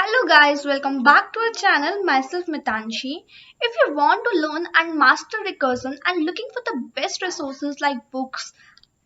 Hello guys, welcome back to our channel. Myself Mitanshi. If you want to learn and master recursion and looking for the best resources like books,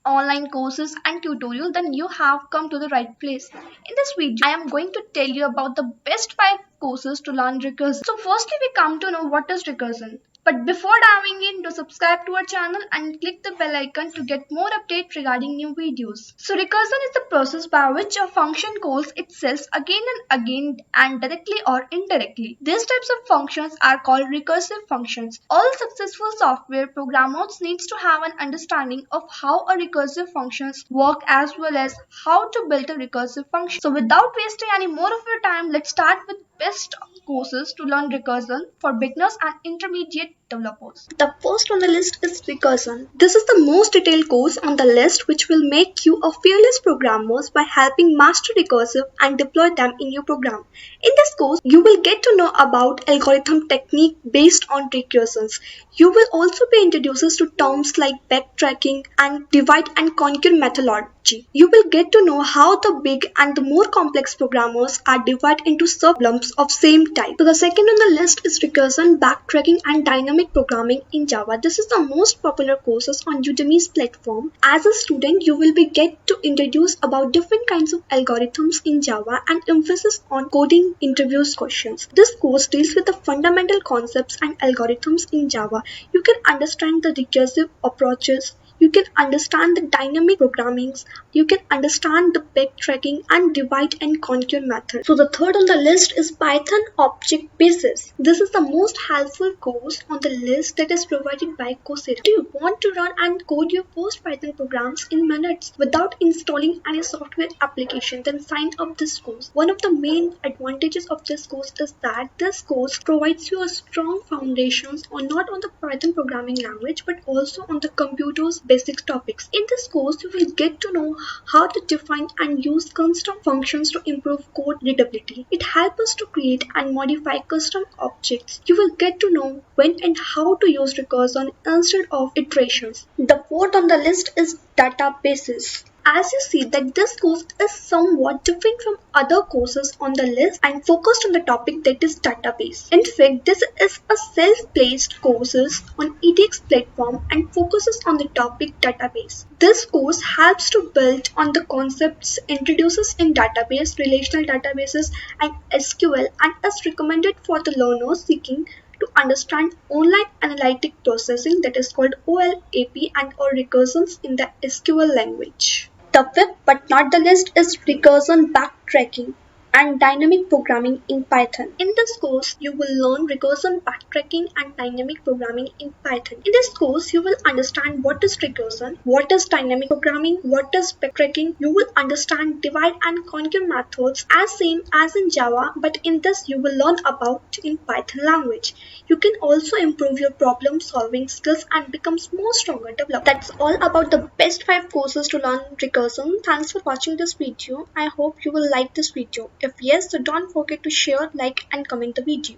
online courses and tutorial, then you have come to the right place. In this video, I am going to tell you about the best 5 courses to learn recursion. So firstly, we come to know what is recursion. But before diving in, to subscribe to our channel and click the bell icon to get more updates regarding new videos. So recursion is the process by which a function calls itself again and again and directly or indirectly. These types of functions are called recursive functions. All successful software programmers needs to have an understanding of how a recursive functions work as well as how to build a recursive function. So without wasting any more of your time, let's start with best courses to learn recursion for beginners and intermediate developers. The first on the list is recursion. This is the most detailed course on the list which will make you a fearless programmer by helping master recursive and deploy them in your program. In this course, you will get to know about algorithm technique based on recursions. You will also be introduced to terms like backtracking and divide and conquer methodology. You will get to know how the big and the more complex programmers are divided into sub-lumps of same type. So the second on the list is recursion, backtracking and dynamic programming in Java. This is the most popular courses on Udemy's platform. As a student, you will be get to introduce about different kinds of algorithms in Java and emphasis on coding interviews questions. This course deals with the fundamental concepts and algorithms in Java. You can understand the recursive approaches. You can understand the dynamic programmings. You can understand the backtracking and divide and conquer method. So the third on the list is Python Object Basis. This is the most helpful course on the list that is provided by Coursera. Do you want to run and code your first Python programs in minutes without installing any software application? Then sign up this course. One of the main advantages of this course is that this course provides you a strong foundations on not on the Python programming language but also on the computer's basic topics. In this course, you will get to know how to define and use custom functions to improve code readability. It helps us to create and modify custom objects. You will get to know when and how to use recursion instead of iterations. The fourth on the list is databases. As you see that this course is somewhat different from other courses on the list and focused on the topic that is database. In fact, this is a self-placed courses on edX platform and focuses on the topic database. This course helps to build on the concepts introduced in database, relational databases and SQL and is recommended for the learners seeking to understand online analytic processing that is called OLAP and or recursions in the SQL language. The fifth but not the least is recursion backtracking and dynamic programming in Python. In this course, you will learn recursion backtracking and dynamic programming in Python. In this course, you will understand what is recursion, what is dynamic programming, what is backtracking. You will understand divide and conquer methods as same as in Java, but in this you will learn about in Python language. You can also improve your problem solving skills and becomes more stronger developer. That's all about the best 5 courses to learn recursion. Thanks for watching this video. I hope you will like this video. If yes, so don't forget to share, like and comment the video.